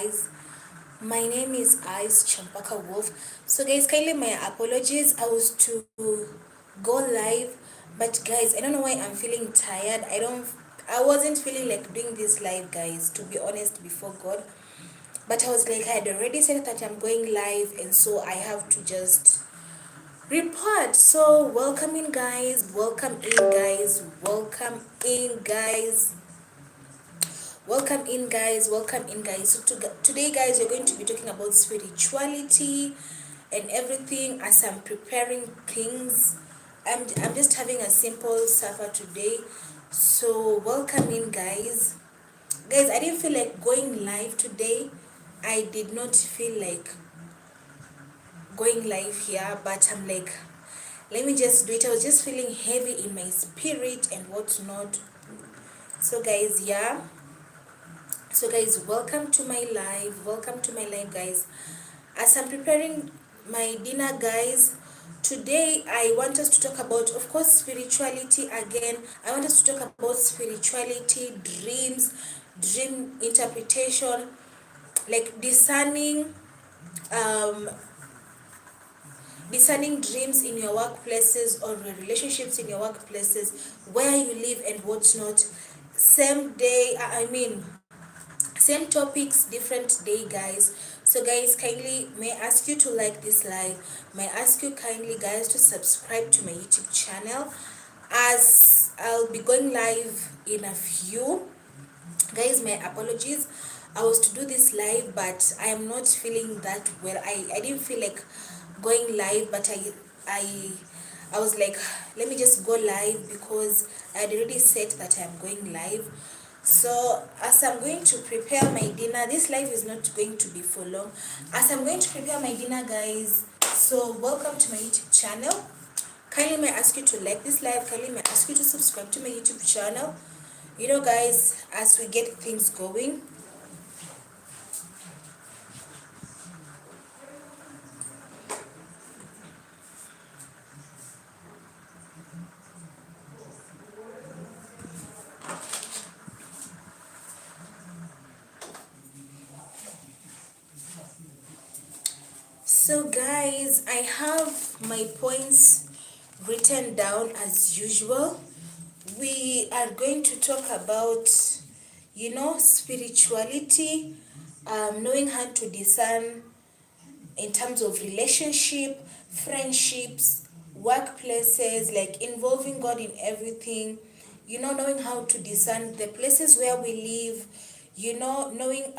guys. My name is Ice Champaka Wolf. So guys, kindly my apologies. I was to go live, but guys, I don't know why I'm feeling tired. I wasn't feeling like doing this live, guys, to be honest, before God. But I was like, I had already said that I'm going live, and so I have to just report. So welcome in, guys. Welcome in, guys. Welcome in, guys. Welcome in, guys. Welcome in, guys. So today, guys, we're going to be talking about spirituality and everything. As I'm preparing things, I'm just having a simple supper today. So welcome in, guys. Guys, I didn't feel like going live today. I did not feel like going live here, but I'm like, let me just do it. I was just feeling heavy in my spirit and whatnot. So guys, yeah. So guys, welcome to my live. Welcome to my live, guys. As I'm preparing my dinner, guys, today I want us to talk about, of course, spirituality again. I want us to talk about spirituality, dreams, dream interpretation, like um discerning dreams in your workplaces or relationships in your workplaces, where you live and whatnot. Same day, I mean, same topics, different day, guys. So guys, kindly may I ask you to like this live. May I ask you kindly, guys, to subscribe to my YouTube channel, as I'll be going live in a few. Guys, my apologies. I was to do this live, but I am not feeling that well. I didn't feel like going live, but I I was like, let me just go live because I had already said that I'm going live. So as I'm going to prepare my dinner, this live is not going to be for long. As I'm going to prepare my dinner, guys, so welcome to my YouTube channel. Kindly may I ask you to like this live. Kindly may I ask you to subscribe to my YouTube channel. You know, guys, as we get things going. So guys, I have my points written down as usual. We are going to talk about, spirituality, knowing how to discern in terms of relationship, friendships, workplaces, like involving God in everything, knowing how to discern the places where we live, knowing,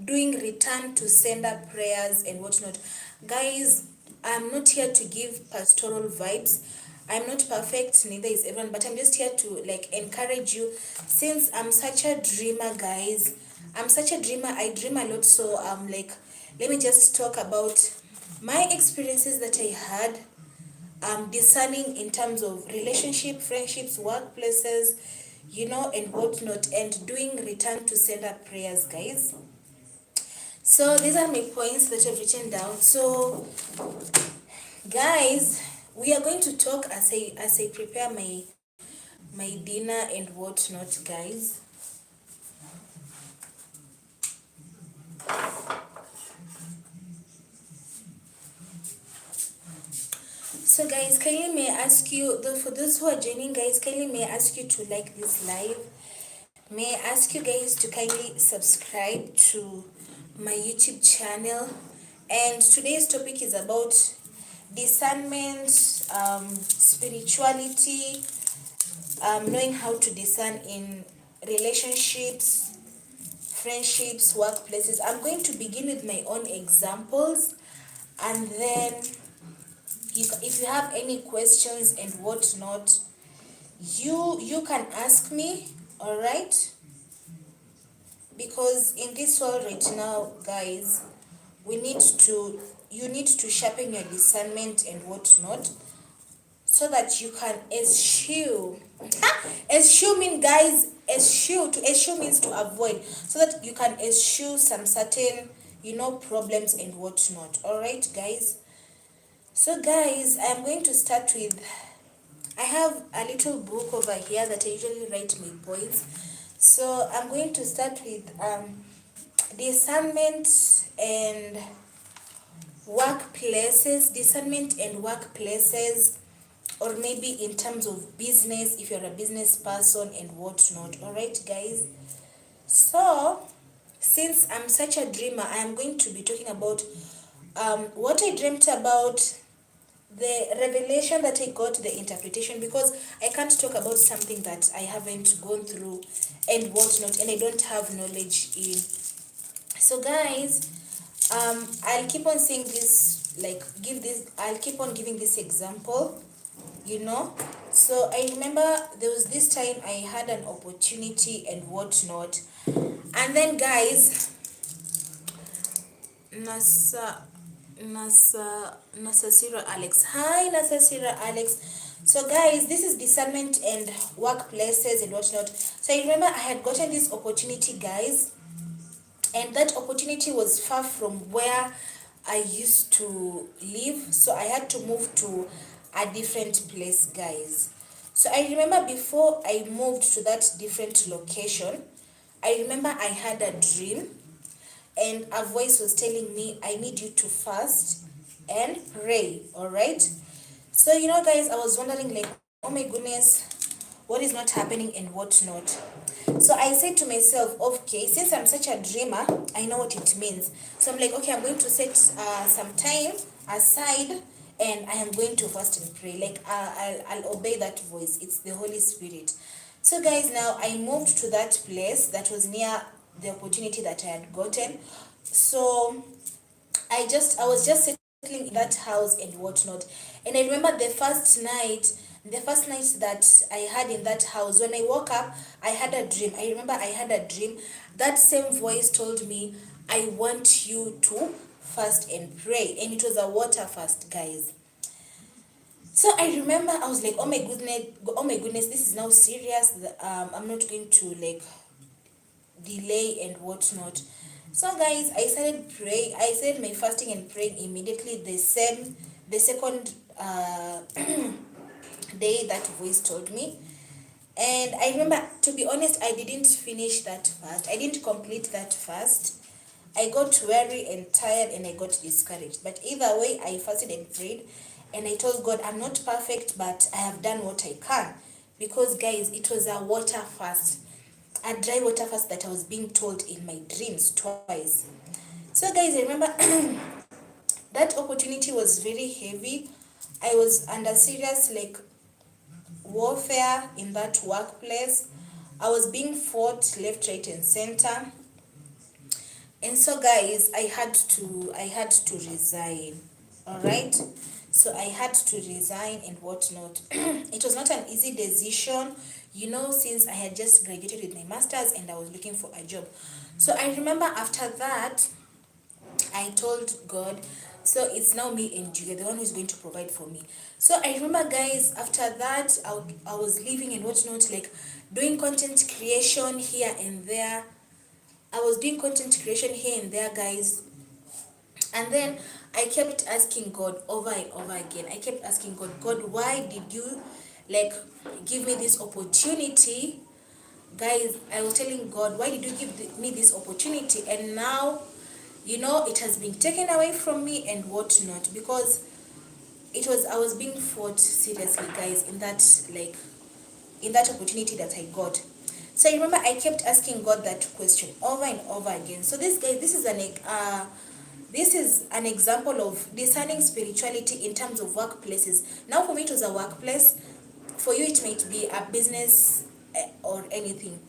doing return to sender prayers and whatnot. Guys, I'm not here to give pastoral vibes. I'm not perfect, neither is everyone, but I'm just here to like encourage you. Since I'm such a dreamer, guys, I'm such a dreamer. I dream a lot, so I'm like, let me just talk about my experiences that I had, discerning in terms of relationship, friendships, workplaces, and whatnot, and doing return to sender prayers, guys. So these are my points that I've written down. So guys, we are going to talk as I prepare my dinner and whatnot, guys. So guys, kindly may I ask you, though, for those who are joining, guys, kindly may I ask you to like this live. May I ask you guys to kindly subscribe to my YouTube channel. And today's topic is about discernment, spirituality, knowing how to discern in relationships, friendships, workplaces. I'm going to begin with my own examples, and then if you have any questions and whatnot, you can ask me. All right, because in this world right now, guys, we need to you need to sharpen your discernment and whatnot, so that you can eschew. Eschew mean, guys, eschew means to avoid, so that you can eschew some certain problems and whatnot. All right, guys. So guys, I'm going to start with, I have a little book over here that I usually write my points. So I'm going to start with discernment and workplaces, or maybe in terms of business, if you're a business person and whatnot. All right, guys. So, since I'm such a dreamer, I am going to be talking about what I dreamt about, the revelation that I got, the interpretation, because I can't talk about something that I haven't gone through and whatnot, and I don't have knowledge in. So, guys, I'll keep on saying this, like, I'll keep on giving this example, you know. So, I remember there was this time I had an opportunity and whatnot, and then, guys, Nasasira Alex. Hi, Nasasira Alex. So, guys, this is discernment and workplaces and whatnot. So, I remember I had gotten this opportunity, guys, and that opportunity was far from where I used to live. So, I had to move to a different place, guys. So, I remember before I moved to that different location, I remember I had a dream, and a voice was telling me, I need you to fast and pray. All right. So, you know, guys, I was wondering, like, oh my goodness, what is not happening and what not. So I said to myself, okay, since I'm such a dreamer, I know what it means. So I'm like, okay, I'm going to set some time aside, and I am going to fast and pray. Like, I'll obey that voice. It's the Holy Spirit. So, guys, now I moved to that place that was near the opportunity that I had gotten. So I was just settling in that house and whatnot. And I remember the first night that I had in that house, when I woke up, I had a dream. I remember I had a dream. That same voice told me, I want you to fast and pray. And it was a water fast, guys. So I remember I was like, oh my goodness, this is now serious. I'm not going to, like, delay and whatnot. So, guys, I started my fasting and praying immediately, the second day that voice told me. And I remember, to be honest, I didn't finish that fast. I didn't complete that fast. I got weary and tired, and I got discouraged. But either way, I fasted and prayed, and I told God, I'm not perfect, but I have done what I can. Because, guys, it was a water fast, a dry water fast that I was being told in my dreams twice. So, guys, I remember that opportunity was very heavy. I was under serious, like, warfare in that workplace. I was being fought left, right, and center. And so, guys, I had to resign. All right. So I had to resign and whatnot. It was not an easy decision, you know, since I had just graduated with my master's and I was looking for a job. So I remember after that, I told God, so it's now me and you, the one who's going to provide for me. So I remember, guys, after that, I was living and whatnot, like, doing content creation here and there. I was doing content creation here and there, guys. And then I kept asking God over and over again. I kept asking God, why did you, like, give me this opportunity? Guys, I was telling God, why did you give me this opportunity? And now, you know, it has been taken away from me and whatnot, because I was being fought seriously, guys, in that opportunity that I got. So I remember I kept asking God that question over and over again. So this is an example of discerning spirituality in terms of workplaces. Now, for me, it was a workplace. For you, it might be a business or anything.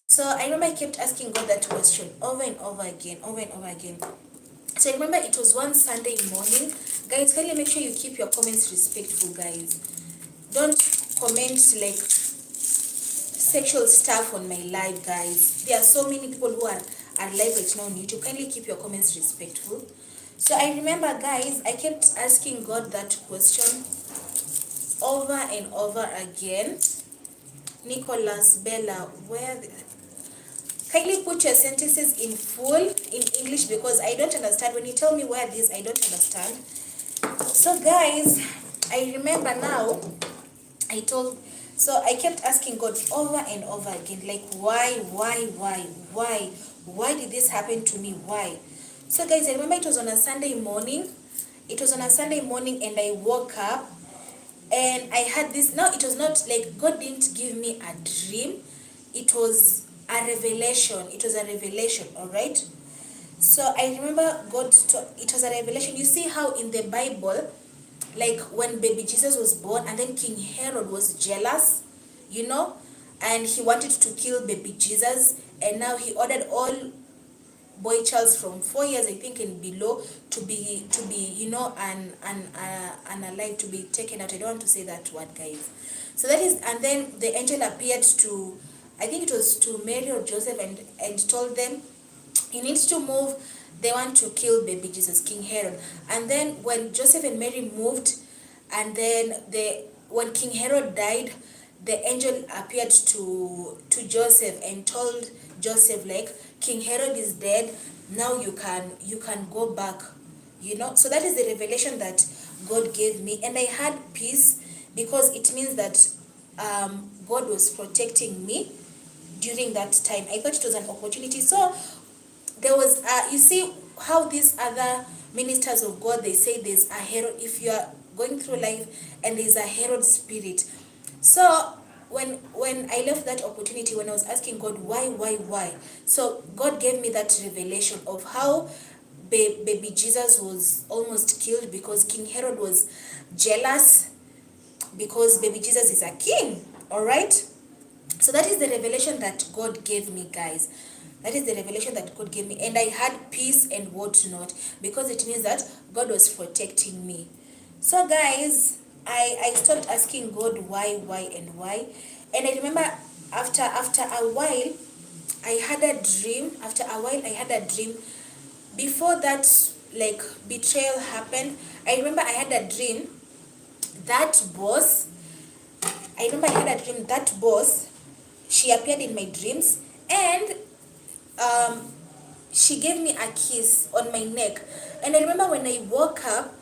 So I remember I kept asking God that question over and over again, over and over again. So I remember it was one Sunday morning. Guys, kindly make sure you keep your comments respectful, guys. Don't comment, like, sexual stuff on my live, guys. There are so many people who are live right now on YouTube. Kindly keep your comments respectful. So I remember, guys, I kept asking God that question over and over again. Nicholas, Bella, kindly put your sentences in full in English, because I don't understand. When you tell me where this, I don't understand. So, guys, I remember now, so I kept asking God over and over again, like, why, why did this happen to me? Why? So guys, I remember it was on a Sunday morning. It was on a Sunday morning, and I woke up and I had this. No, it was not like God didn't give me a dream. It was a revelation. It was a revelation, all right? So I remember it was a revelation. You see how in the Bible, like when baby Jesus was born, and then King Herod was jealous, you know, and he wanted to kill baby Jesus, and now he ordered all boy childs from 4 years, I think, and below to be unalive, to be taken out. I don't want to say that word, guys. So that is, and then the angel appeared to, I think it was to Mary or Joseph, and told them, he needs to move. They want to kill baby Jesus, King Herod. And then when Joseph and Mary moved, and then when King Herod died, the angel appeared to Joseph and told Joseph, like, King Herod is dead. Now you can go back. So that is the revelation that God gave me, and I had peace, because it means that God was protecting me during that time. I thought it was an opportunity. So there was you see how these other ministers of God, they say there's a Herod, if you are going through life and there's a Herod spirit. So when I left that opportunity, when I was asking God why, so God gave me that revelation of how baby Jesus was almost killed because King Herod was jealous, because baby Jesus is a king. All right. So that is the revelation that God gave me, guys. That is the revelation that God gave me. And I had peace and whatnot, because it means that God was protecting me. So guys, I stopped asking God why, and why. And I remember after a while, I had a dream. After a while, I had a dream. Before that, like, betrayal happened, I remember I had a dream that boss, she appeared in my dreams, and she gave me a kiss on my neck. And I remember when I woke up,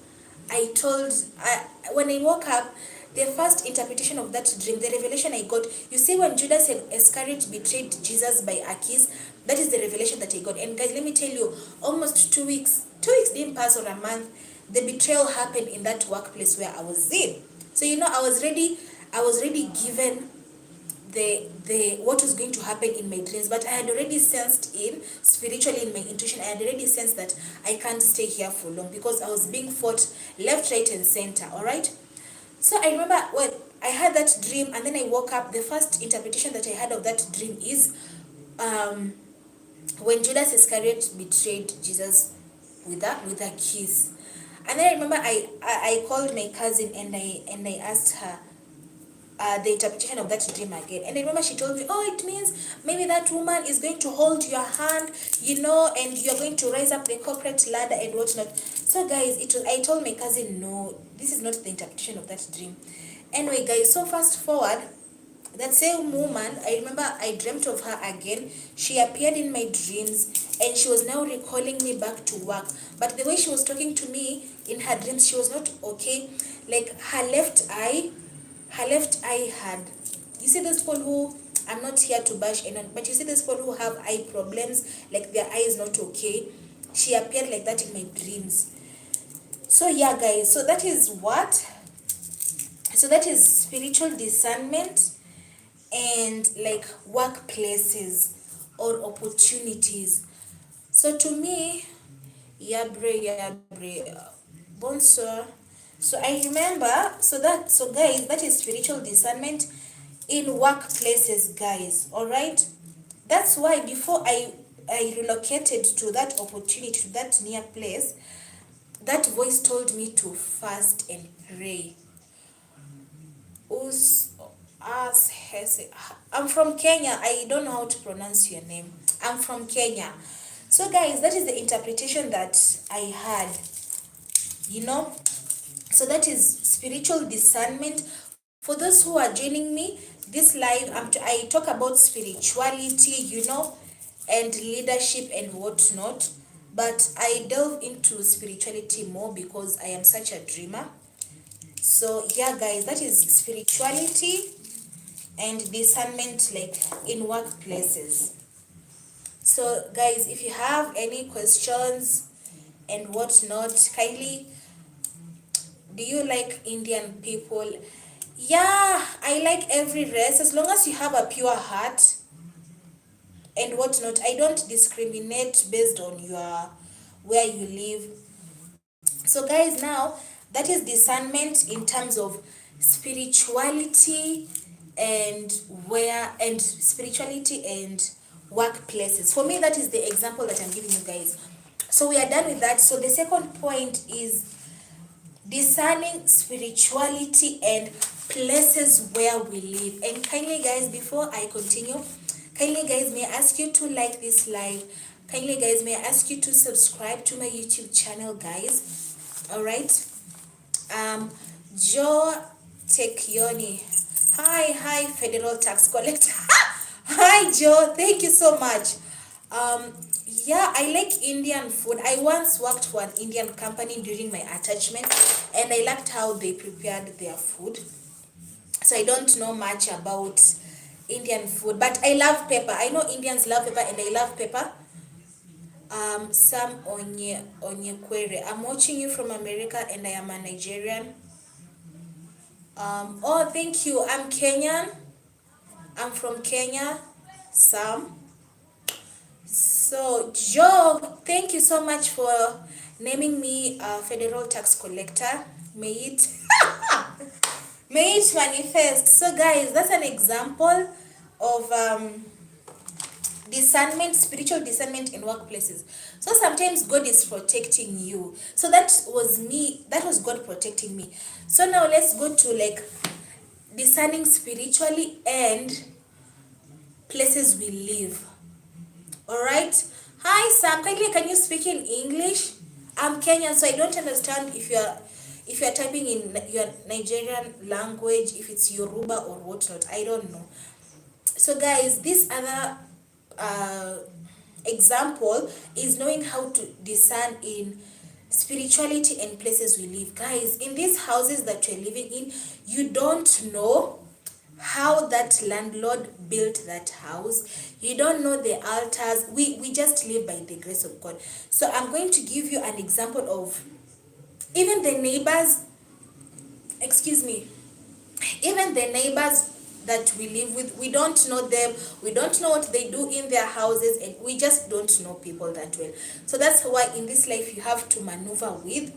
when I woke up, the first interpretation of that dream, the revelation I got, you see, when Judas Iscariot betrayed Jesus by a kiss, that is the revelation that I got. And guys, let me tell you, almost 2 weeks didn't pass, or a month, the betrayal happened in that workplace where I was in. So I was ready given the what was going to happen in my dreams, but I had already sensed in spiritually, in my intuition, I had already sensed that I can't stay here for long, because I was being fought left, right, and center. All right. So I remember when I had that dream, and then I woke up, the first interpretation that I had of that dream is when Judas Iscariot betrayed Jesus with a kiss. And then I remember I called my cousin, and I asked her the interpretation of that dream again. And I remember she told me, oh, it means maybe that woman is going to hold your hand, and you're going to rise up the corporate ladder and whatnot. So guys, I told my cousin, no, this is not the interpretation of that dream. Anyway, guys, so fast forward, that same woman, I remember I dreamt of her again. She appeared in my dreams, and she was now recalling me back to work. But the way she was talking to me in her dreams, she was not okay. Like, her left eye had, you see those people who, I'm not here to bash anyone, but you see those people who have eye problems, like their eye is not okay. She appeared like that in my dreams. So yeah, guys, so that is spiritual discernment, and like workplaces or opportunities. So to me, yabre, bonsoir. So I remember, so guys, that is spiritual discernment in workplaces, guys. All right. That's why before I relocated to that opportunity, to that near place, that voice told me to fast and pray. I'm from Kenya. I don't know how to pronounce your name. I'm from Kenya. So guys, that is the interpretation that I had. So that is spiritual discernment. For those who are joining me, this live, I talk about spirituality, and leadership and whatnot. But I delve into spirituality more because I am such a dreamer. So yeah, guys, that is spirituality and discernment, like in workplaces. So guys, if you have any questions and whatnot, kindly, do you like Indian people? Yeah, I like every race as long as you have a pure heart and whatnot. I don't discriminate based on your where you live. So guys, now that is discernment in terms of spirituality and spirituality and workplaces. For me, that is the example that I'm giving you guys. So we are done with that. So the second point is discerning spirituality and places where we live. And kindly guys, before I continue, kindly guys, may I ask you to like this live. Kindly guys, may I ask you to subscribe to my YouTube channel, guys. All right. Joe Tekioni. Hi, Federal Tax Collector. Hi, Joe. Thank you so much. Yeah, I like Indian food. I once worked for an Indian company during my attachment, and I liked how they prepared their food. So I don't know much about Indian food, but I love pepper. I know Indians love pepper, and I love pepper. Sam Onyekwere. I'm watching you from America, and I am a Nigerian. Oh, thank you. I'm Kenyan. I'm from Kenya, Sam. So, Joe, thank you so much for naming me a federal tax collector. May it may it manifest. So, guys, that's an example of discernment, spiritual discernment in workplaces. So sometimes God is protecting you. So that was me. That was God protecting me. So now let's go to like discerning spiritually and places we live. All right. Hi Sam, kindly can you speak in English? I'm Kenyan, so I don't understand if you're typing in your Nigerian language, if it's Yoruba or whatnot. I don't know. So guys, this other example is knowing how to discern in spirituality and places we live. Guys, in these houses that you're living in, you don't know how that landlord built that house. You don't know the altars. We just live by the grace of God. So I'm going to give you an example of even the neighbors, excuse me, even the neighbors that we live with, we don't know them, we don't know what they do in their houses, and we just don't know people that well. So that's why in this life you have to maneuver with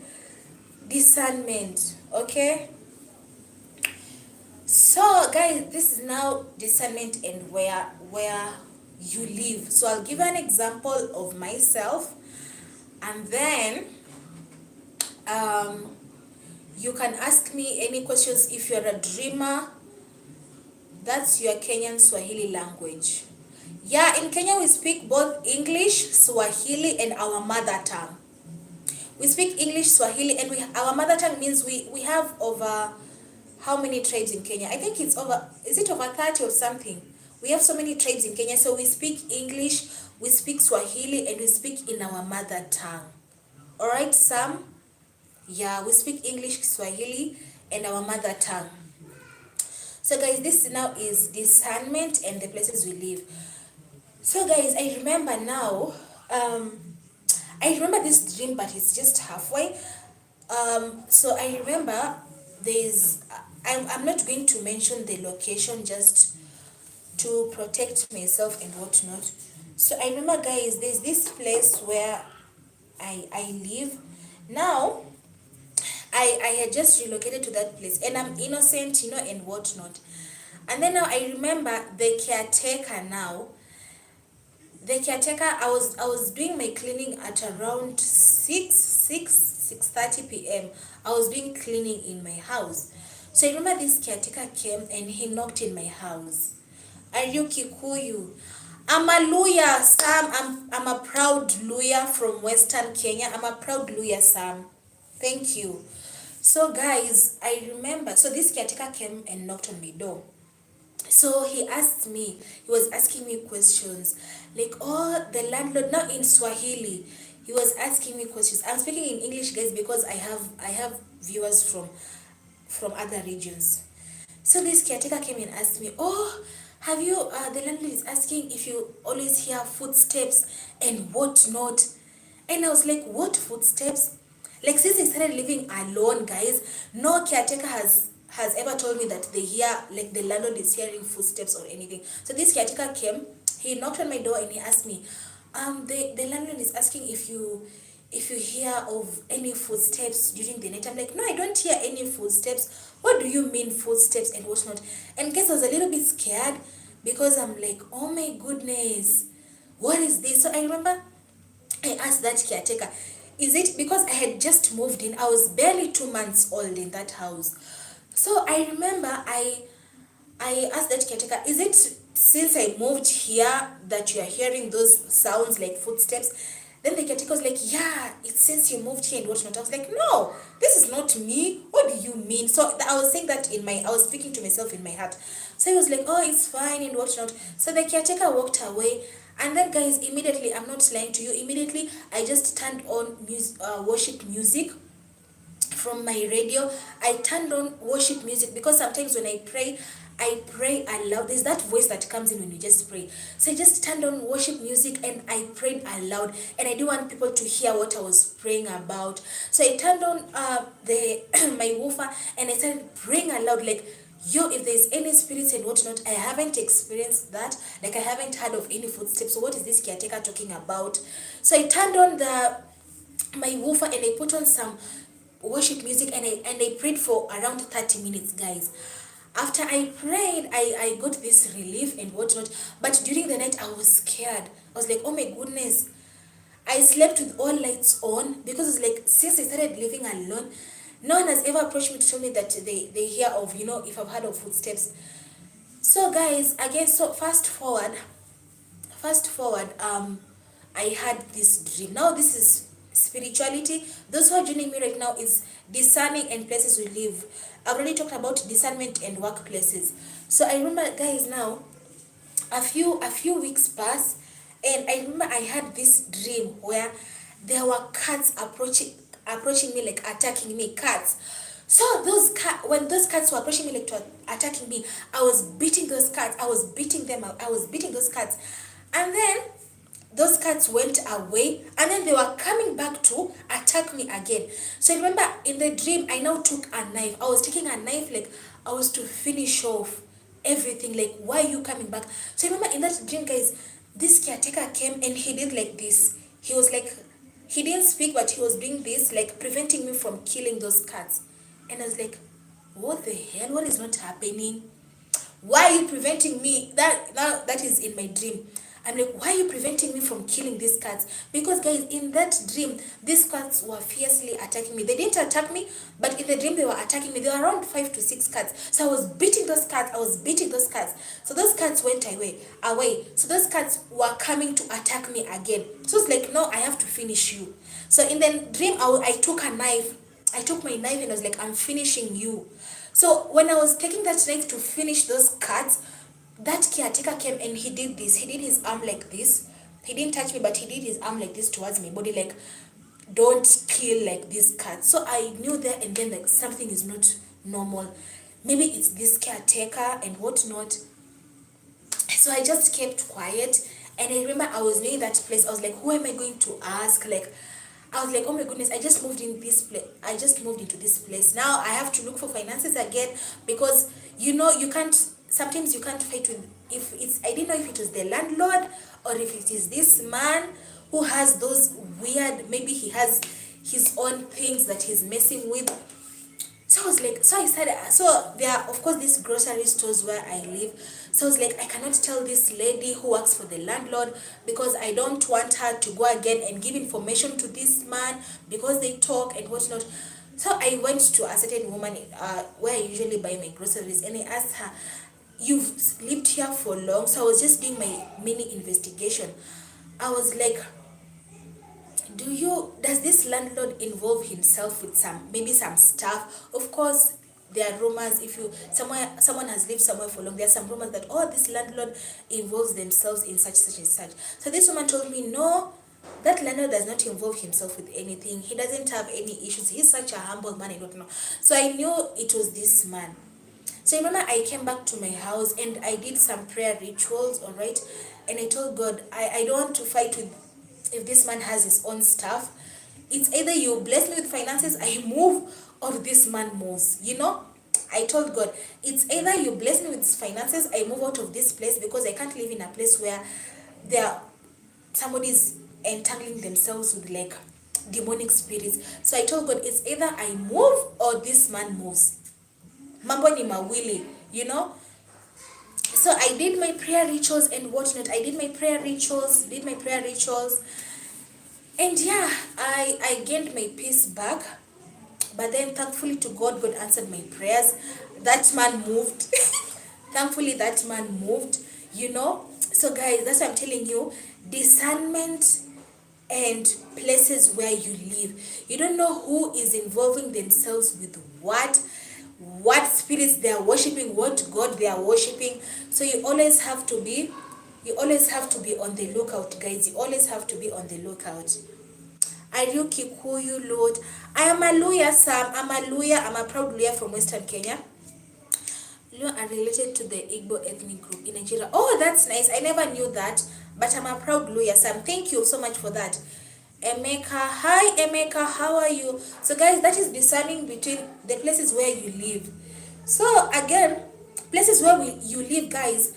discernment. Okay, so guys, this is now discernment and where you live. So I'll give an example of myself, and then you can ask me any questions. If you're a dreamer, that's your Kenyan Swahili language. Yeah, in Kenya we speak both English, Swahili, and our mother tongue. We speak English, Swahili, and our mother tongue means we have over how many tribes in Kenya? I think it's over, is it over 30 or something? We have so many tribes in Kenya, so we speak English, we speak Swahili, and we speak in our mother tongue. All right, Sam? Yeah, we speak English, Swahili, and our mother tongue. So guys, this now is discernment and the places we live. So guys, I remember now, I remember this dream, but it's just halfway. So I remember I'm not going to mention the location just to protect myself and whatnot. So I remember guys, there's this place where I live. Now, I had just relocated to that place and I'm innocent, and whatnot. And then now I remember the caretaker now. The caretaker, I was doing my cleaning at around 6:30 p.m. I was doing cleaning in my house. So I remember this caretaker came and he knocked in my house. Are you Kikuyu? I'm a Luya, Sam. I'm a proud Luya from Western Kenya. I'm a proud Luya, Sam. Thank you. So guys, I remember, so this caretaker came and knocked on my door. So he was asking me questions. Like, oh, the landlord, now in Swahili. He was asking me questions. I'm speaking in English, guys, because I have viewers from other regions. So this caretaker came and asked me, oh, have you, the landlord is asking if you always hear footsteps and whatnot. And I was like, what footsteps? Like, since I started living alone, guys, no caretaker has ever told me that they hear, like, the landlord is hearing footsteps or anything. So this caretaker came, he knocked on my door and he asked me, the landlord is asking if you hear of any footsteps during the night. I'm like, no, I don't hear any footsteps. What do you mean footsteps and whatnot? And guess I was a little bit scared because I'm like, oh my goodness, what is this? So I remember I asked that caretaker, is it because I had just moved in? I was barely 2 months old in that house. So I remember I asked that caretaker, is it since I moved here that you are hearing those sounds like footsteps? Then the caretaker was like, yeah, it's since you moved here and whatnot. I was like, no, this is not me. What do you mean? So I was saying that I was speaking to myself in my heart. So he was like, oh, it's fine and whatnot. So the caretaker walked away. And then, guys, immediately, I'm not lying to you, immediately I just turned on worship music from my radio. I turned on worship music because sometimes when I pray aloud. There's that voice that comes in when you just pray. So I just turned on worship music and I prayed aloud. And I didn't want people to hear what I was praying about. So I turned on the my woofer and I started praying aloud, like, yo, if there's any spirits and whatnot, I haven't experienced that. Like, I haven't heard of any footsteps. So what is this caretaker talking about? So I turned on my woofer and I put on some worship music and I prayed for around 30 minutes, guys. After I prayed, I got this relief and whatnot. But during the night, I was scared. I was like, oh my goodness. I slept with all lights on because it's like, since I started living alone, no one has ever approached me to tell me that they hear of, if I've heard of footsteps. So guys, again, so fast forward, I had this dream. Now this is spirituality. Those who are joining me right now is discerning and places we live. I've already talked about discernment and workplaces. So I remember, guys, now a few weeks passed, and I remember I had this dream where there were cats approaching me, like attacking me, cats. So when those cats were approaching me, like attacking me, I was beating those cats. I was beating them. I was beating those cats, and then those cats went away, and then they were coming back to attack me again. So I remember in the dream, I now took a knife. I was taking a knife, like I was to finish off everything. Like, why are you coming back? So I remember in that dream, guys, this caretaker came and he did like this. He was like, he didn't speak, but he was doing this, like preventing me from killing those cats. And I was like, what the hell? What is not happening? Why are you preventing me? That is in my dream. I'm like, why are you preventing me from killing these cats? Because, guys, in that dream, these cats were fiercely attacking me. They didn't attack me, but in the dream they were attacking me. There were around 5 to 6 cats. So I was beating those cats. So those cats went away. So those cats were coming to attack me again. So it's like, no, I have to finish you. So in the dream, I took a knife. I took my knife and I was like, I'm finishing you. So when I was taking that knife to finish those cats, that caretaker came and he did this. He did his arm like this. He didn't touch me, but he did his arm like this towards my body, like, don't kill like these cats. So I knew there and then, like, something is not normal. Maybe it's this caretaker and whatnot. So I just kept quiet. And I remember I was near that place. I was like, who am I going to ask? Like, I was like, oh my goodness, I just moved in this place. I just moved into this place. Now I have to look for finances again because, you can't, sometimes you can't fight with, if it's, I didn't know if it was the landlord or if it is this man who has those weird, maybe he has his own things that he's messing with. So I was like, so I started, so there are, of course, these grocery stores where I live. So I was like, I cannot tell this lady who works for the landlord because I don't want her to go again and give information to this man because they talk and whatnot. So I went to a certain woman where I usually buy my groceries, and I asked her, you've lived here for long? So I was just doing my mini investigation. I was like, does this landlord involve himself with maybe some stuff? Of course, there are rumors. If someone has lived somewhere for long, there are some rumors that, oh, this landlord involves themselves in such and such. So this woman told me, no, that landlord does not involve himself with anything. He doesn't have any issues. He's such a humble man. I don't know. So I knew it was this man. So remember, I came back to my house and I did some prayer rituals, all right? And I told God, I don't want to fight with, if this man has his own stuff. It's either you bless me with finances, I move, or this man moves, you know? I told God, it's either you bless me with finances, I move out of this place, because I can't live in a place where there somebody's entangling themselves with like demonic spirits. So I told God, it's either I move or this man moves. Mambo ni mawili, you know. So I did my prayer rituals and whatnot. I did my prayer rituals, and yeah, I gained my peace back. But then thankfully to God, God answered my prayers. That man moved. Thankfully that man moved, you know. So guys, that's what I'm telling you. Discernment and places where you live. You don't know who is involving themselves with what spirits they are worshiping, what God they are worshiping. So you always have to be on the lookout, guys. You always have to be on the lookout. Are you Kikuyu, Lord? I am a Luya, Sam. I'm a Luya. I'm a proud Luya from Western Kenya. Luya are related to the Igbo ethnic group in Nigeria. Oh, that's nice. I never knew that. But I'm a proud Luya, Sam. Thank you so much for that. Emeka, hi Emeka, how are you? So guys, that is discerning between the places where you live. So again, places where you live, guys,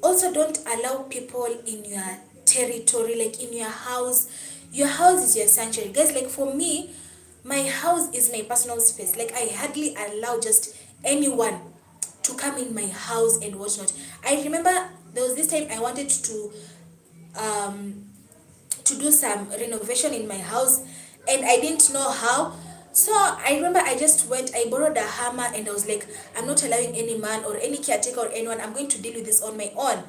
also don't allow people in your territory, like in your house. Your house is your sanctuary, guys. Like for me, my house is my personal space. Like I hardly allow just anyone to come in my house and whatnot. I remember there was this time I wanted um to do some renovation in my house, and I didn't know how. So I remember I just went, I borrowed a hammer, and I was like, I'm not allowing any man or any caretaker or anyone, I'm going to deal with this on my own.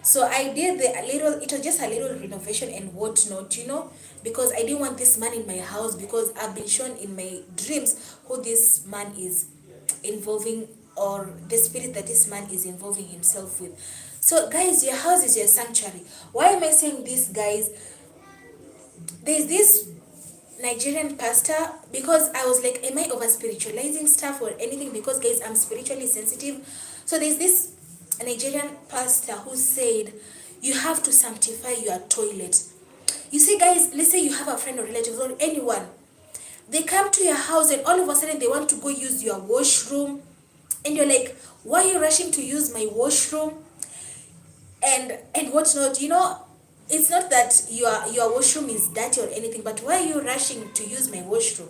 So I did it was just a little renovation and whatnot, you know, because I didn't want this man in my house, because I've been shown in my dreams who this man is involving, or the spirit that this man is involving himself with. So guys, your house is your sanctuary. Why am I saying this, guys? There's this Nigerian pastor, because I was like, am I over spiritualizing stuff or anything? Because guys, I'm spiritually sensitive. So there's this Nigerian pastor who said you have to sanctify your toilet. You see, guys, let's say you have a friend or relative or anyone, they come to your house and all of a sudden they want to go use your washroom, and you're like, why are you rushing to use my washroom? And whatnot, you know. It's not that your washroom is dirty or anything, but why are you rushing to use my washroom?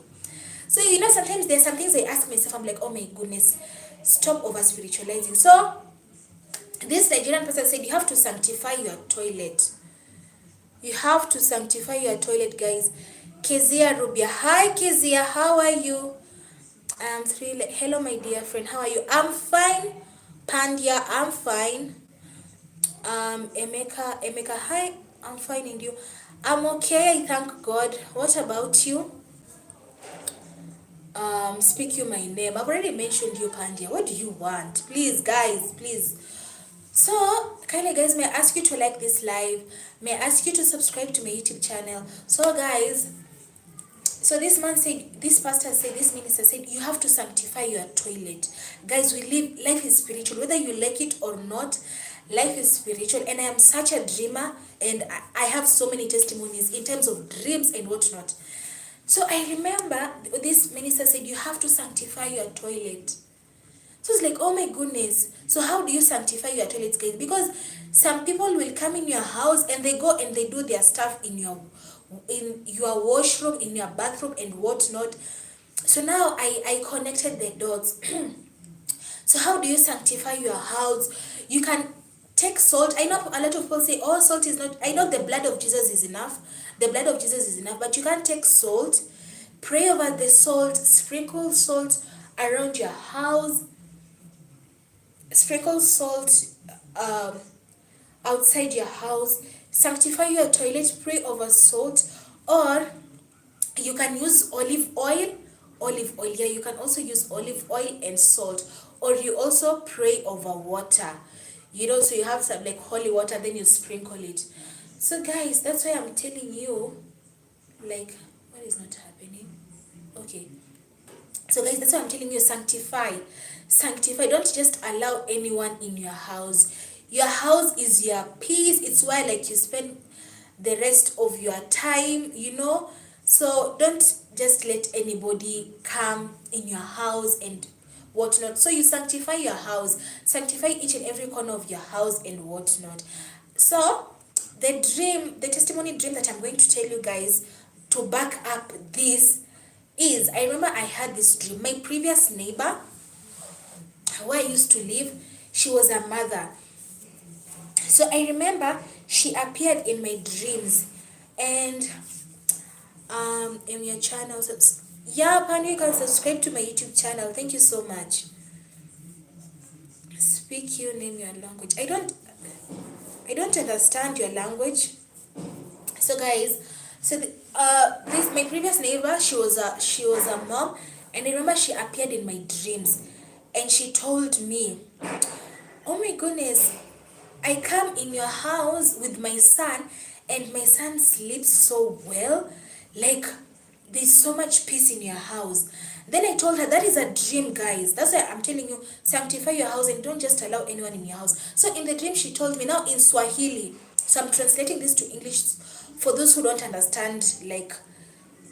So you know, sometimes there's some things I ask myself, I'm like, oh my goodness, stop over spiritualizing. So this Nigerian person said you have to sanctify your toilet. You have to sanctify your toilet, guys. Kezia Rubia, hi Kezia, how are you? I'm thrilled. Hello my dear friend, how are you? I'm fine. Pandya, I'm fine. Emeka, hi, I'm fine, and you? I'm okay, I thank God. What about you? Speak you my name. I've already mentioned you, Pandya. What do you want? Please, guys, please. So, kindly, guys, may I ask you to like this live? May I ask you to subscribe to my YouTube channel? So, guys, so this man said, this pastor said, this minister said, you have to sanctify your toilet. Guys, life is spiritual. Whether you like it or not, life is spiritual. And I am such a dreamer, and I have so many testimonies in terms of dreams and whatnot. So I remember this minister said, you have to sanctify your toilet. So it's like, oh my goodness. So how do you sanctify your toilets, guys? Because some people will come in your house and they go and they do their stuff in your washroom, in your bathroom and whatnot. So now I connected the dots. So how do you sanctify your house? You can take salt. I know a lot of people say, oh, salt is not, I know the blood of Jesus is enough. The blood of Jesus is enough, but you can't take salt. Pray over the salt, sprinkle salt around your house, sprinkle salt outside your house, sanctify your toilet, pray over salt, or you can use olive oil. Yeah, you can also use olive oil and salt, or you also pray over water, you know, so you have some like holy water, then you sprinkle it. So guys, that's why I'm telling you, like, what is not happening? Okay, so So guys, that's why I'm telling you, sanctify. Don't just allow anyone in your house. Your house is your peace. It's why like you spend the rest of your time, you know. So don't just let anybody come in your house and whatnot. So you sanctify your house, sanctify each and every corner of your house and whatnot. So the testimony dream that I'm going to tell you guys to back up this is, I remember I had this dream. My previous neighbor, where I used to live, she was a mother. So I remember she appeared in my dreams, and in your channel, yeah, Pani, you can subscribe to my YouTube channel. Thank you so much. Speak you, name your language. I don't understand your language. So guys, so this my previous neighbor, she was a mom, and I remember she appeared in my dreams, and she told me, "Oh my goodness, I come in your house with my son, and my son sleeps so well, like there's so much peace in your house." Then I told her, that is a dream, guys. That's why I'm telling you, sanctify your house and don't just allow anyone in your house. So in the dream, she told me, now in Swahili. So I'm translating this to English for those who don't understand like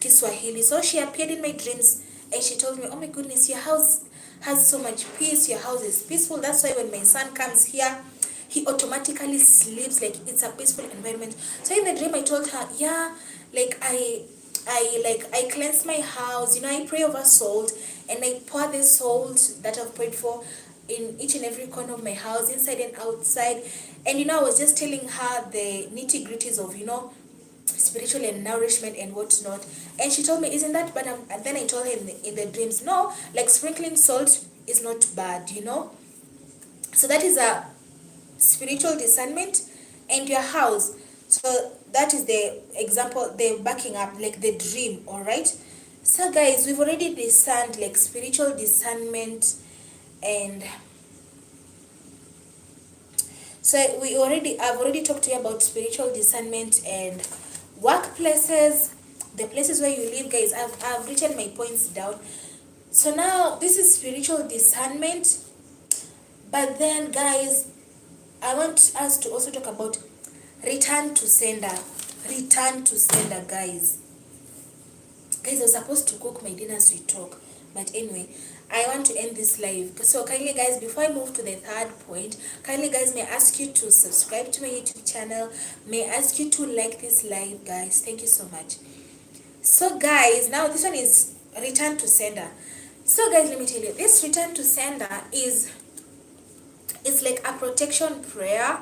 Kiswahili. So she appeared in my dreams and she told me, "Oh my goodness, your house has so much peace. Your house is peaceful. That's why when my son comes here, he automatically sleeps, like it's a peaceful environment." So in the dream I told her, yeah, like I cleanse my house, you know, I pray over salt and I pour the salt that I've prayed for in each and every corner of my house, inside and outside. And you know, I was just telling her the nitty-gritties of, you know, spiritual and nourishment and whatnot. And she told me, "Isn't that bad?" And then I told her in the dreams, no, like sprinkling salt is not bad, you know. So that is a spiritual discernment. And your house, so that is the example, the backing up, like the dream. All right, so guys, we've already discerned like spiritual discernment, and so I've already talked to you about spiritual discernment and workplaces, the places where you live, guys. I've written my points down. So now this is spiritual discernment. But then guys, I want us to also talk about return to sender. Return to sender, guys. Guys, I was supposed to cook my dinner as we talk. But anyway, I want to end this live. So kindly guys, before I move to the third point, kindly guys, may I ask you to subscribe to my YouTube channel. May I ask you to like this live, guys. Thank you so much. So guys, now this one is return to sender. So guys, let me tell you, this return to sender is, it's like a protection prayer,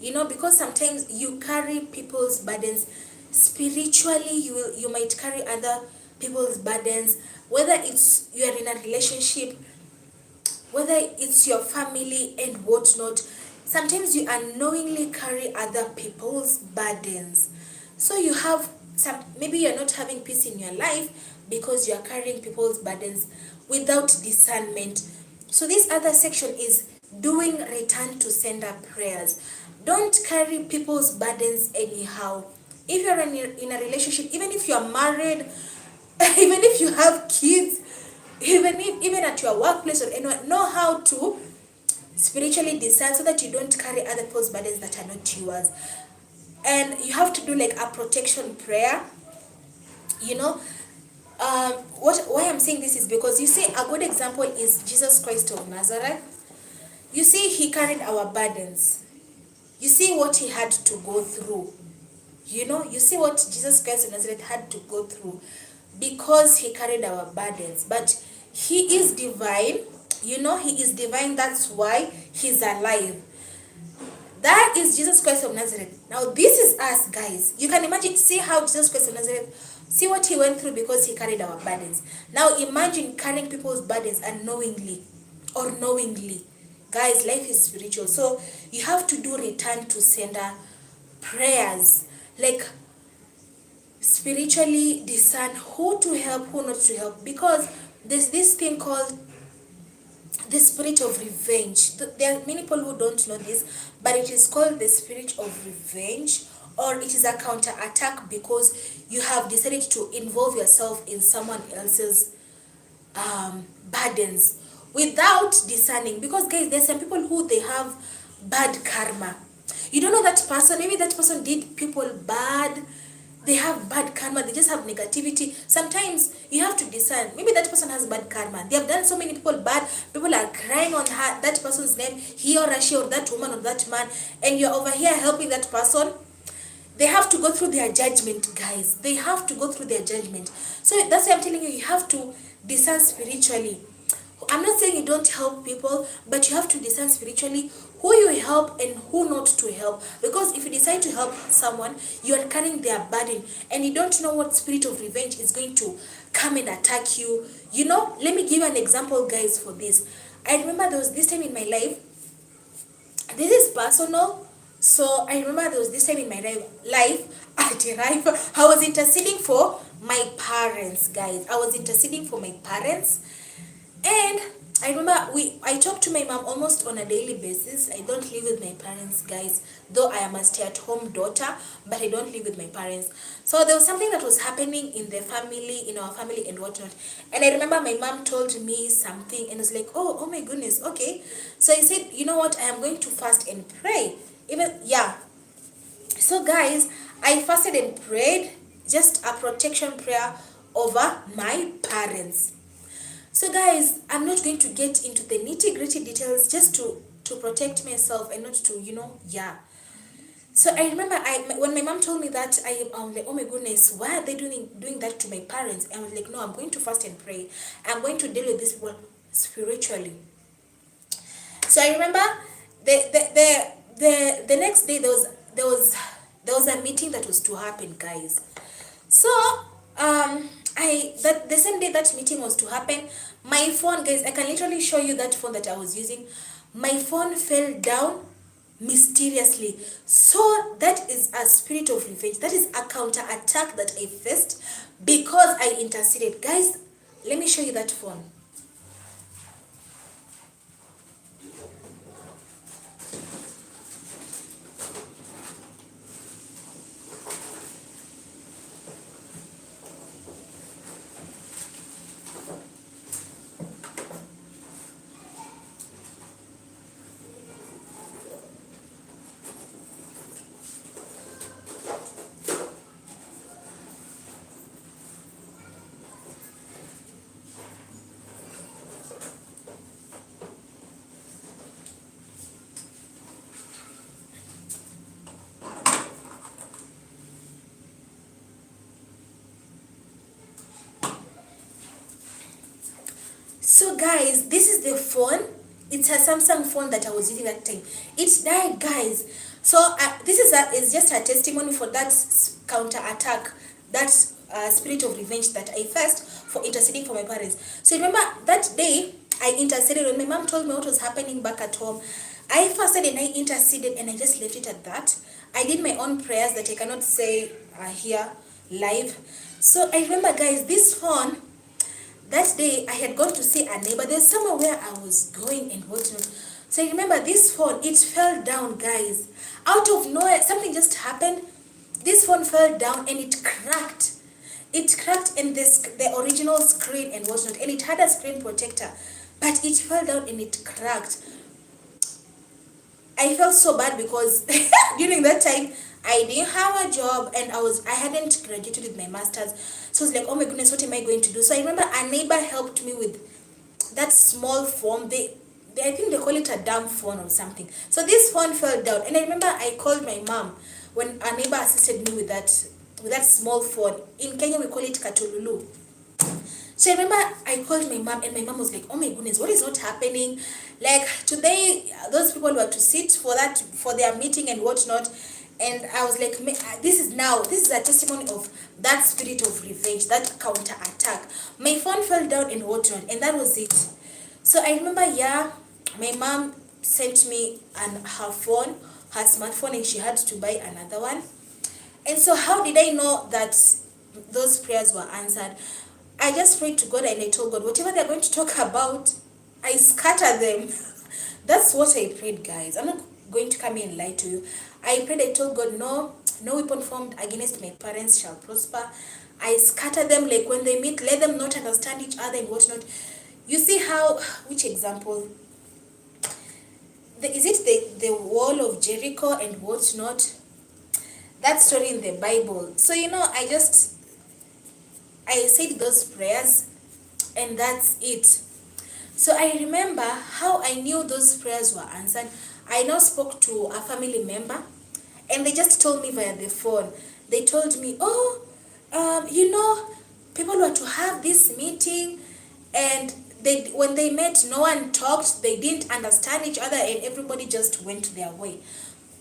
you know, because sometimes you carry people's burdens spiritually. You might carry other people's burdens, whether it's you are in a relationship, whether it's your family and whatnot. Sometimes you unknowingly carry other people's burdens. So you have some, maybe you're not having peace in your life because you're carrying people's burdens without discernment. So this other section is doing return to sender prayers. Don't carry people's burdens anyhow. If you're in a relationship, even if you're married, even if you have kids, even at your workplace or anyone, know how to spiritually discern so that you don't carry other people's burdens that are not yours. And you have to do like a protection prayer, you know. Why I'm saying this is because, you see, a good example is Jesus Christ of Nazareth. You see, he carried our burdens. You see what he had to go through. You know, you see what Jesus Christ of Nazareth had to go through because he carried our burdens. But he is divine, you know, he is divine. That's why he's alive. That is Jesus Christ of Nazareth. Now, this is us, guys. You can imagine, see how Jesus Christ of Nazareth, see what he went through because he carried our burdens. Now, imagine carrying people's burdens unknowingly or knowingly. Guys, life is spiritual. So, you have to do return to sender prayers. Like, spiritually discern who to help, who not to help. Because there's this thing called the spirit of revenge. There are many people who don't know this, but it is called the spirit of revenge, or it is a counter-attack because you have decided to involve yourself in someone else's burdens without discerning. Because guys, there's some people who they have bad karma. You don't know that person, maybe that person did people bad, they have bad karma, they just have negativity. Sometimes you have to discern, maybe that person has bad karma, they have done so many people bad, people are crying on her, that person's name, he or she or that woman or that man, and you're over here helping that person. They have to go through their judgment, guys. They have to go through their judgment. So that's why I'm telling you, you have to discern spiritually. I'm not saying you don't help people, but you have to discern spiritually who you help and who not to help. Because if you decide to help someone, you are carrying their burden, and you don't know what spirit of revenge is going to come and attack you. You know, let me give you an example, guys, for this. I remember there was this time in my life, this is personal. So I remember there was this time in my life I was interceding for my parents, guys. I was interceding for my parents. And I remember I talk to my mom almost on a daily basis. I don't live with my parents, guys. Though I am a stay-at-home daughter, but I don't live with my parents. So there was something that was happening in the family, in our family and whatnot. And I remember my mom told me something and was like, oh my goodness, okay. So I said, you know what, I am going to fast and pray. So guys, I fasted and prayed, just a protection prayer over my parents. So guys, I'm not going to get into the nitty-gritty details, just to protect myself and not to, So I remember when my mom told me that, I like, oh my goodness, why are they doing that to my parents? And I was like, no, I'm going to fast and pray. I'm going to deal with this people spiritually. So I remember the next day there was a meeting that was to happen, guys. So the same day that meeting was to happen, my phone, guys, I can literally show you that phone that I was using. My phone fell down mysteriously. So that is a spirit of revenge. That is a counter attack that I faced because I interceded. Guys, let me show you that phone. So guys, this is the phone. It's a Samsung phone that I was using that time. It died, guys. So this is just a testimony for that counter attack, that spirit of revenge that I faced for interceding for my parents. So remember that day I interceded when my mom told me what was happening back at home. I fasted and I interceded and I just left it at that. I did my own prayers that I cannot say here live. So I remember, guys, this phone, that day I had gone to see a neighbor. There's somewhere where I was going and whatnot. So I remember this phone, it fell down, guys. Out of nowhere, something just happened. This phone fell down and it cracked. It cracked in the original screen and whatnot. And it had a screen protector. But it fell down and it cracked. I felt so bad because during that time I didn't have a job and I hadn't graduated with my master's. So I was like, oh my goodness, what am I going to do? So I remember a neighbor helped me with that small phone. I think they call it a dumb phone or something. So this phone fell down and I remember I called my mom when a neighbor assisted me with that small phone. In Kenya we call it katululu. So I remember I called my mom and my mom was like, oh my goodness, what is not happening? Like today, those people were to sit for their meeting and whatnot. And I was like, this is a testimony of that spirit of revenge, that counter attack. My phone fell down and whatnot, and that was it. So I remember, my mom sent me her phone, her smartphone, and she had to buy another one. And so how did I know that those prayers were answered? I just prayed to God and I told God, whatever they're going to talk about, I scatter them. That's what I prayed, guys. I'm not going to come here and lie to you. I prayed, I told God, no weapon formed against my parents shall prosper. I scatter them. Like when they meet, let them not understand each other and whatnot. You see how, which example? Is it the wall of Jericho and whatnot? That story in the Bible. So I said those prayers, and that's it. So I remember how I knew those prayers were answered. I now spoke to a family member, and they just told me via the phone. They told me, oh, people were to have this meeting, and when they met, no one talked. They didn't understand each other, and everybody just went their way.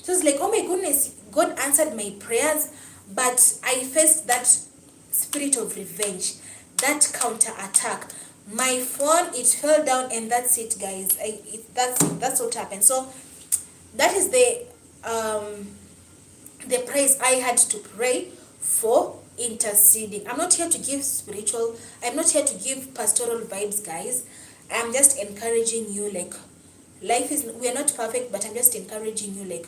So it's like, oh my goodness, God answered my prayers, but I faced that spirit of revenge, that counter attack. My phone, it fell down, and that's it, guys. That's what happened. So that is the praise I had to pray for, interceding. I'm not here to give spiritual, I'm not here to give pastoral vibes, guys. I'm just encouraging you, like, life is, we are not perfect, but I'm just encouraging you, like,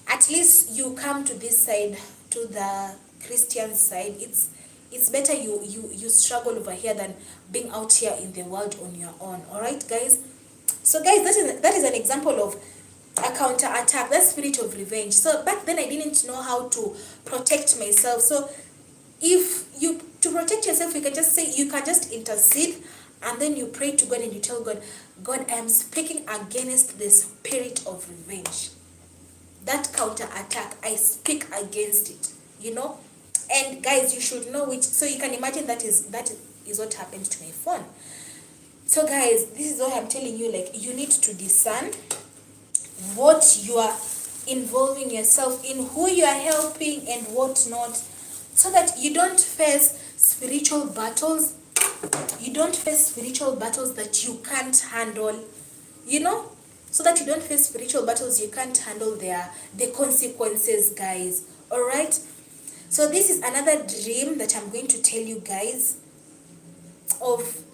at least you come to this side, to the Christian side. It's better you struggle over here than being out here in the world on your own. All right, guys. So guys, that is an example of a counter attack, that spirit of revenge. So back then I didn't know how to protect myself. So if you, to protect yourself, you can just intercede, and then you pray to God and you tell God, God, I am speaking against the spirit of revenge. That counter attack, I speak against it. And guys, you should know which, so you can imagine that is what happened to my phone. So guys, this is what I'm telling you, like, you need to discern what you are involving yourself in, who you are helping and what not, so that you don't face spiritual battles. You don't face spiritual battles that you can't handle, so that you don't face spiritual battles you can't handle the consequences, guys. All right. So this is another dream that I'm going to tell you guys of.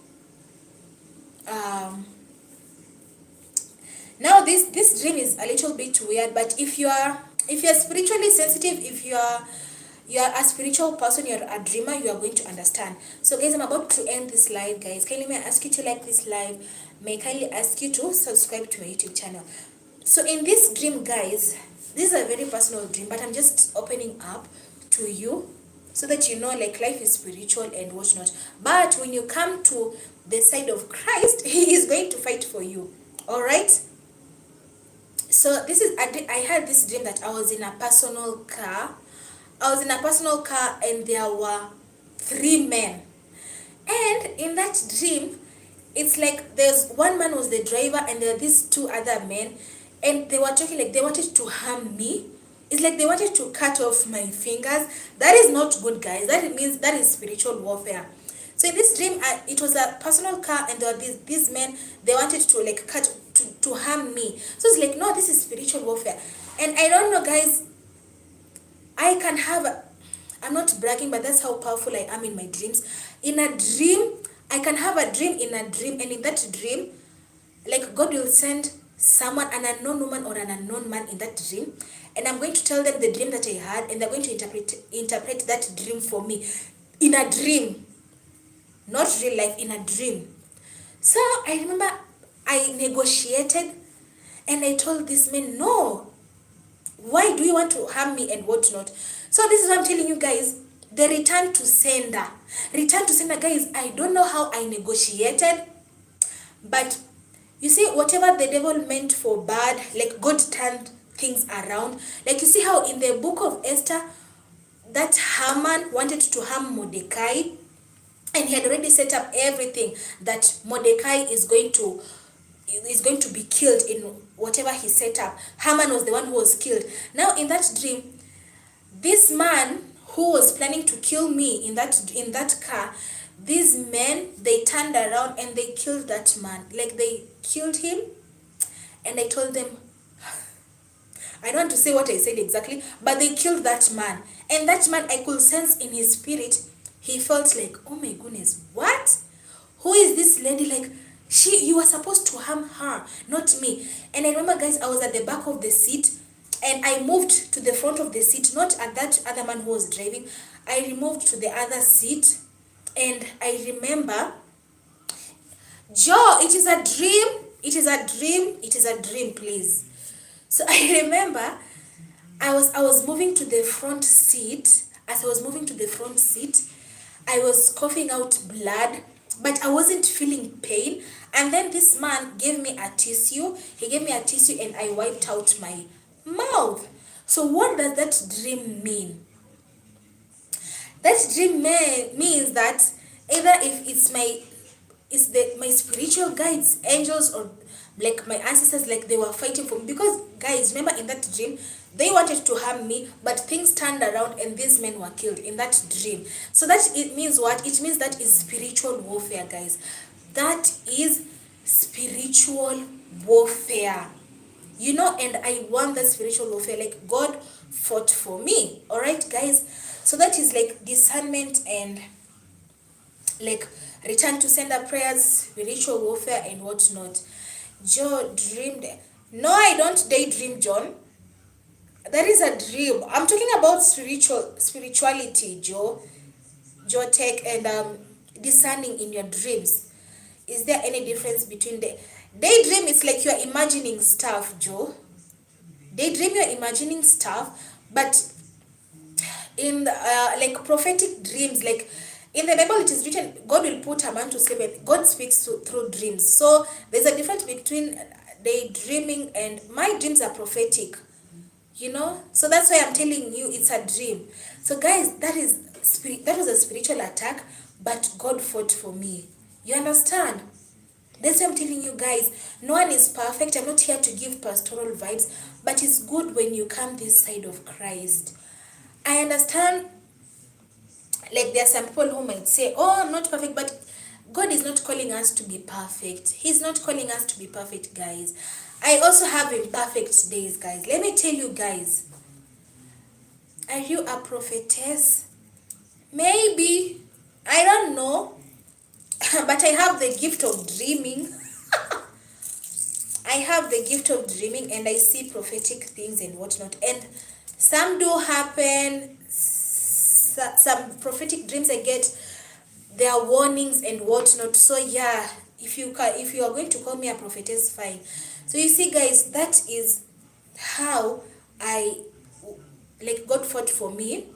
Now this dream is a little bit weird, but if you're spiritually sensitive, if you're a spiritual person, you're a dreamer, you are going to understand. So guys, I'm about to end this live, guys. Kindly may I ask you to like this live. May I kindly ask you to subscribe to my YouTube channel. So in this dream, guys, this is a very personal dream, but I'm just opening up to you so that you know, like, life is spiritual and whatnot. But when you come to the side of Christ, He is going to fight for you. All right. So I had this dream that I was in a personal car. And there were 3 men. And in that dream, it's like there's one man was the driver, and there are these 2 other men, and they were talking like they wanted to harm me. It's like they wanted to cut off my fingers. That is not good, guys. That means that is spiritual warfare. So in this dream, it was a personal car, and there were these men. They wanted to like to harm me. So it's like, no, this is spiritual warfare. And I don't know, guys. I'm not bragging, but that's how powerful I am in my dreams. In a dream, I can have a dream in a dream, and in that dream, like, God will send someone, an unknown woman or an unknown man in that dream, and I'm going to tell them the dream that I had, and they're going to interpret that dream for me in a dream, not real life, in a dream. So I remember I negotiated, and I told this man, no, why do you want to harm me and whatnot? So this is what I'm telling you, guys. The return to sender, guys. I don't know how I negotiated, but you see, whatever the devil meant for bad, like, God turned things around. Like, you see how in the book of Esther, that Haman wanted to harm Mordecai, and he had already set up everything that Mordecai is going to be killed in whatever he set up. Haman was the one who was killed. Now in that dream, this man who was planning to kill me in that car, these men, they turned around and they killed that man. Like, they killed him, and I told them, I don't want to say what I said exactly, but they killed that man. And that man, I could sense in his spirit, he felt like, oh my goodness, what? Who is this lady? Like, you were supposed to harm her, not me. And I remember, guys, I was at the back of the seat, and I moved to the front of the seat, not at that other man who was driving. I removed to the other seat, and I remember, Joe, it is a dream, it is a dream, it is a dream, please. So I remember I was moving to the front seat. As I was moving to the front seat, I was coughing out blood, but I wasn't feeling pain. And then this man gave me a tissue. He gave me a tissue and I wiped out my mouth. So what does that dream mean? That dream means that either if my spiritual guides, angels, or like my ancestors, like they were fighting for me. Because guys, remember in that dream, they wanted to harm me, but things turned around and these men were killed in that dream. So that it means what? It means that is spiritual warfare, guys. That is spiritual warfare. You know, and I won that spiritual warfare. Like God fought for me. All right, guys. So that is like discernment and like return to sender prayers, spiritual warfare, and whatnot. Joe dreamed. No, I don't daydream, John. That is a dream. I'm talking about spirituality, Joe Tech, and discerning in your dreams. Is there any difference between the daydream? It's like you're imagining stuff, Joe. Daydream, you're imagining stuff, but in like prophetic dreams, like in the Bible it is written, God will put a man to sleep and God speaks through dreams. So there's a difference between daydreaming, and my dreams are prophetic, you know. So that's why I'm telling you it's a dream. So guys, that was a spiritual attack, but God fought for me. You understand? That's why I'm telling you guys, no one is perfect. I'm not here to give pastoral vibes, but it's good when you come this side of Christ. I understand, like there are some people who might say, oh, I'm not perfect, but God is not calling us to be perfect. He's not calling us to be perfect, guys. I also have imperfect days, guys. Let me tell you guys, are you a prophetess? Maybe. I don't know. But I have the gift of dreaming. I have the gift of dreaming, and I see prophetic things and whatnot. And some do happen. Some prophetic dreams I get, there are warnings and whatnot. So yeah, if you are going to call me a prophetess, fine. So you see, guys, that is how God fought for me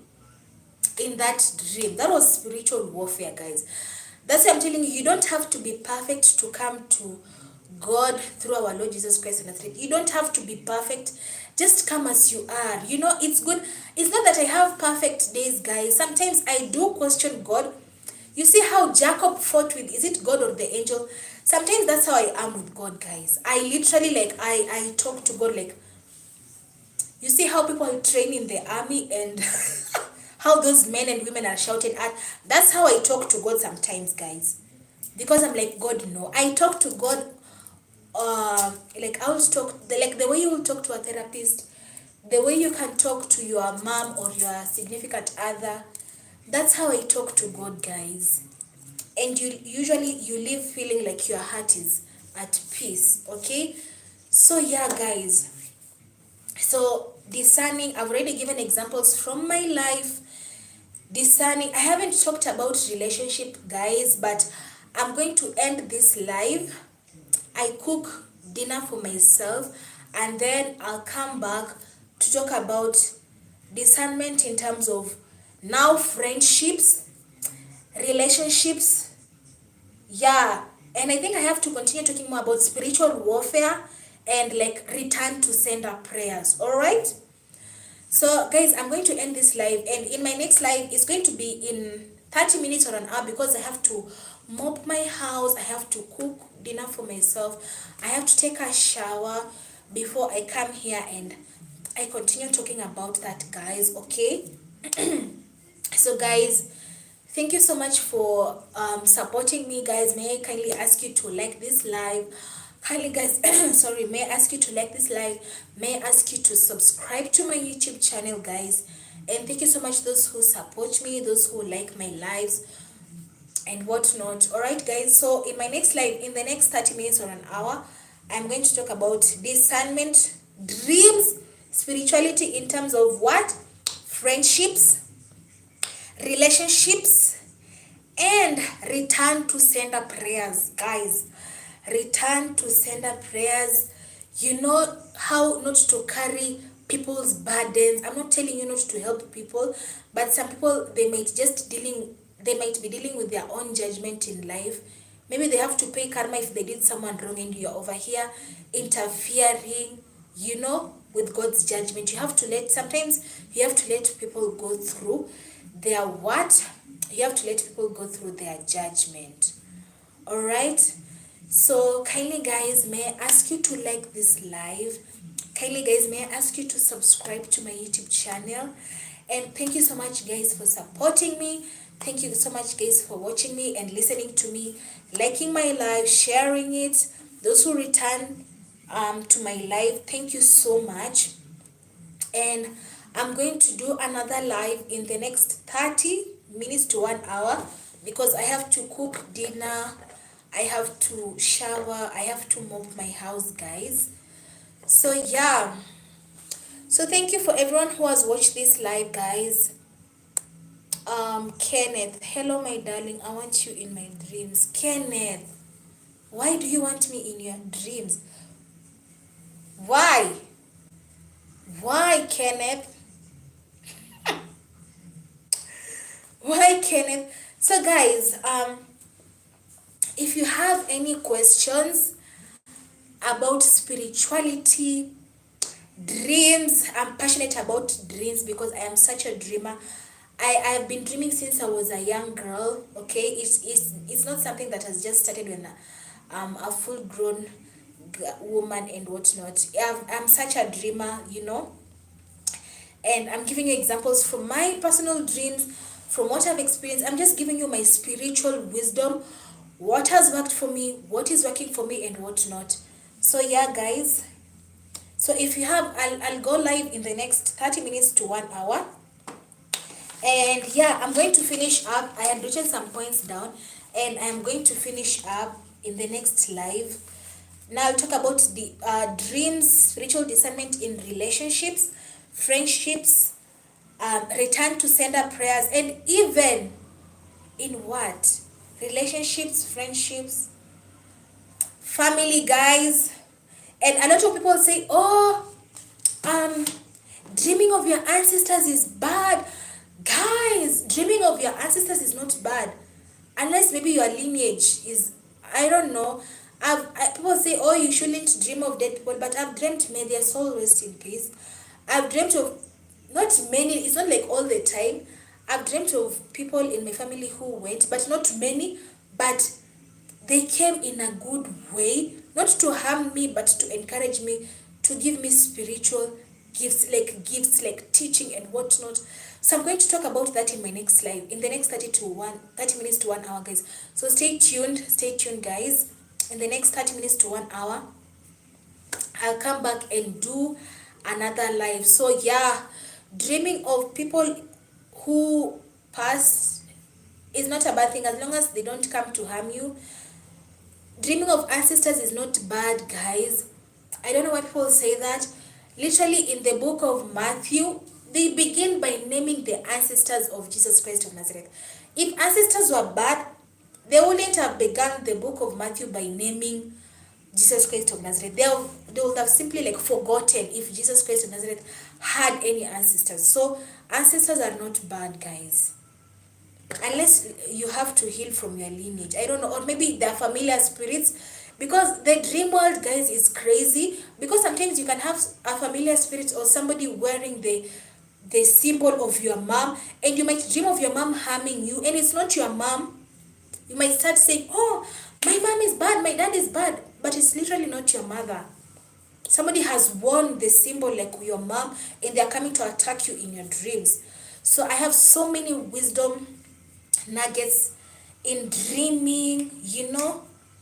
in that dream. That was spiritual warfare, guys. That's why I'm telling you, you don't have to be perfect to come to God through our Lord Jesus Christ of Nazareth. You don't have to be perfect. Just come as you are. You know, it's good. It's not that I have perfect days, guys. Sometimes I do question God. You see how Jacob fought with, is it God or the angel? Sometimes that's how I am with God, guys. I literally, like, I talk to God like, you see how people train in the army and how those men and women are shouted at. That's how I talk to God sometimes, guys. Because I'm like, God, no. I talk to God, like I will talk, like the way you will talk to a therapist, the way you can talk to your mom or your significant other. That's how I talk to God, guys. And you leave feeling like your heart is at peace, okay? So yeah, guys. So discerning, I've already given examples from my life. Discerning, I haven't talked about relationship, guys, but I'm going to end this live. I cook dinner for myself, and then I'll come back to talk about discernment in terms of now friendships, relationships. Yeah, and I think I have to continue talking more about spiritual warfare and like return to sender prayers. All right? So guys, I'm going to end this live, and in my next live it's going to be in 30 minutes or an hour, because I have to mop my house, I have to cook dinner for myself, I have to take a shower before I come here and I continue talking about that, guys, okay? So guys, thank you so much for supporting me, guys. May I kindly ask you to like this live? Kindly, guys, sorry, may I ask you to like this live? May I ask you to subscribe to my YouTube channel, guys? And thank you so much, those who support me, those who like my lives and whatnot. All right, guys, so in my next live, in the next 30 minutes or an hour, I'm going to talk about discernment, dreams, spirituality in terms of what? Friendships, relationships, and return to sender prayers. Guys, return to sender prayers. You know how not to carry people's burdens. I'm not telling you not to help people, but some people, they might be dealing with their own judgment in life. Maybe they have to pay karma if they did someone wrong, and you're over here interfering, with God's judgment. Sometimes you have to let people go through their what? You have to let people go through their judgment. All right? So kindly guys, may I ask you to like this live? Kindly guys, may I ask you to subscribe to my YouTube channel? And thank you so much guys for supporting me. Thank you so much guys for watching me and listening to me, liking my live, sharing it. Those who return to my live, thank you so much. And I'm going to do another live in the next 30 minutes to 1 hour, because I have to cook dinner, I have to shower, I have to mop my house, guys. So yeah, so thank you for everyone who has watched this live, guys. Kenneth, hello my darling, I want you in my dreams. Kenneth, why do you want me in your dreams? Why Kenneth? Why Kenneth? So guys, if you have any questions about spirituality, dreams, I'm passionate about dreams because I am such a dreamer. I've been dreaming since I was a young girl. Okay, it's not something that has just started when a full grown woman and whatnot. I'm such a dreamer, and I'm giving you examples from my personal dreams, from what I've experienced. I'm just giving you my spiritual wisdom, what has worked for me, what is working for me, and what not. So yeah guys, so if you have, I'll go live in the next 30 minutes to 1 hour. And yeah, I'm going to finish up. I had written some points down, and I'm going to finish up in the next live. Now I'll talk about the dreams, spiritual discernment in relationships, friendships, return to sender prayers, and even in what? Relationships, friendships, family, guys. And a lot of people say, oh, dreaming of your ancestors is bad. Guys, dreaming of your ancestors is not bad, unless maybe your lineage is, I don't know. People say, oh, you shouldn't dream of dead people, but I've dreamt, may their soul rest in peace. I've dreamt of, not many, it's not like all the time. I've dreamt of people in my family who went, but not many, but they came in a good way, not to harm me, but to encourage me, to give me spiritual gifts like teaching and whatnot. So I'm going to talk about that in my next live, in the next 30 minutes to 1 hour, guys. So stay tuned, guys. In the next 30 minutes to 1 hour, I'll come back and do another live. So yeah, dreaming of people who passed is not a bad thing, as long as they don't come to harm you. Dreaming of ancestors is not bad, guys. I don't know why people say that. Literally in the book of Matthew, they begin by naming the ancestors of Jesus Christ of Nazareth. If ancestors were bad, they wouldn't have begun the book of Matthew by naming Jesus Christ of Nazareth. They would have simply forgotten if Jesus Christ of Nazareth had any ancestors. So ancestors are not bad, guys, unless you have to heal from your lineage. I don't know, or maybe they're familiar spirits, because the dream world, guys, is crazy. Because sometimes you can have a familiar spirit or somebody wearing the symbol of your mom, and you might dream of your mom harming you, and it's not your mom. You might start saying, oh, my mom is bad, my dad is bad, but it's literally not your mother. Somebody has worn the symbol like your mom, and they're coming to attack you in your dreams. So I have so many wisdom nuggets in dreaming,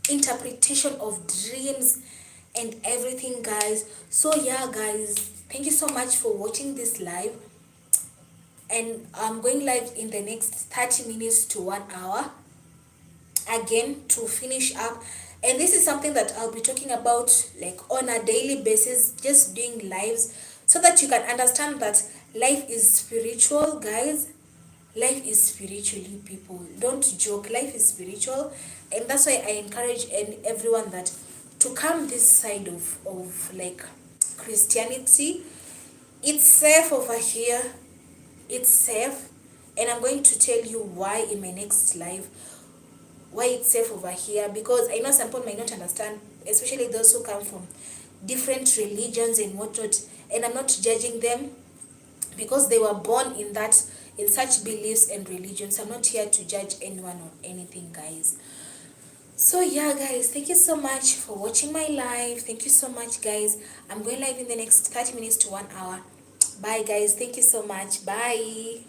interpretation of dreams and everything, guys. So yeah, guys, thank you so much for watching this live, and I'm going live in the next 30 minutes to 1 hour again to finish up. And this is something that I'll be talking about on a daily basis, just doing lives, so that you can understand that life is spiritual, guys. life is spiritually, people. Don't joke. Life is spiritual, and that's why I encourage everyone that to come this side of like Christianity. It's safe over here. It's safe, and I'm going to tell you why in my next live, why it's safe over here, because I know some people might not understand, especially those who come from different religions and whatnot, and I'm not judging them because they were born in that, in such beliefs and religions. I'm not here to judge anyone or anything, guys. So yeah, guys, thank you so much for watching my live. Thank you so much, guys. I'm going live in the next 30 minutes to 1 hour. Bye, guys. Thank you so much. Bye.